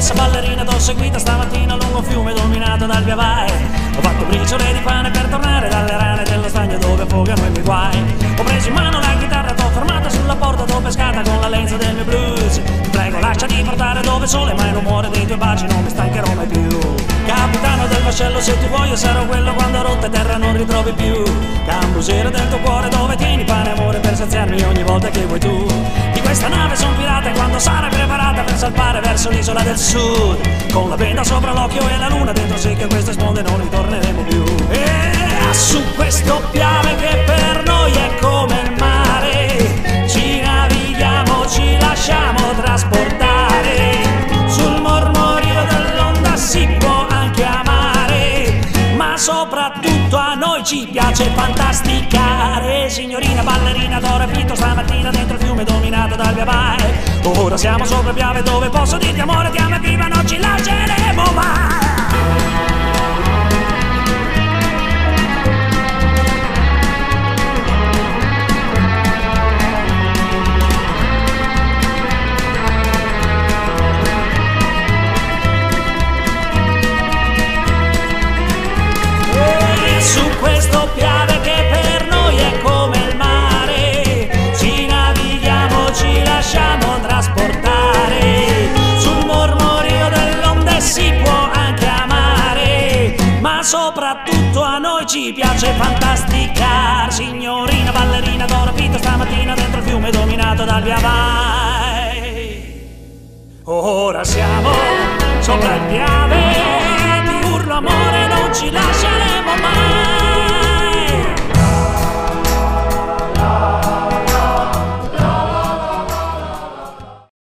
stessa ballerina t'ho seguita stamattina lungo un fiume dominato dal via vai. Ho fatto briciole di pane per tornare dalle rane dello stagno dove affogano i miei guai. Ho preso in mano la chitarra, t'ho fermata sulla porta, t'ho pescata con la lenza del mio blues. Ti prego lasciati portare dove il sole mai non muore dei tuoi baci, non mi stancherò mai più. Capitano del vascello, se ti voglio sarò quello quando a rotta terra non ritrovi più. Cambusiere del tuo cuore dove tieni pane e amore per saziarmi ogni volta che vuoi tu. Di questa nave son pirata e quando sarai preparata per salpare verso l'isola del sud, con la benda sopra l'occhio e la luna dentro sì che queste sponde non ritorneremo più. E su questo piave che per noi è come il mare, ci navighiamo, ci lasciamo trasportare. Sul mormorio dell'onda si può anche amare, ma soprattutto a noi ci piace fantasticare. Signorina ballerina t'ho rapito stamattina dentro il fiume dominato dal via vai. Ora siamo sopra piave dove posso dirti amore ti amo e viva, non ci lasceremo mai. Su questo piave che per noi è come il mare, ci navighiamo, ci lasciamo trasportare. Sul mormorio dell'onde si può anche amare, ma soprattutto a noi ci piace fantasticare. Signorina ballerina t'ho rapito stamattina dentro il fiume dominato dal via vai. Ora siamo sopra il piave, ti urlo amore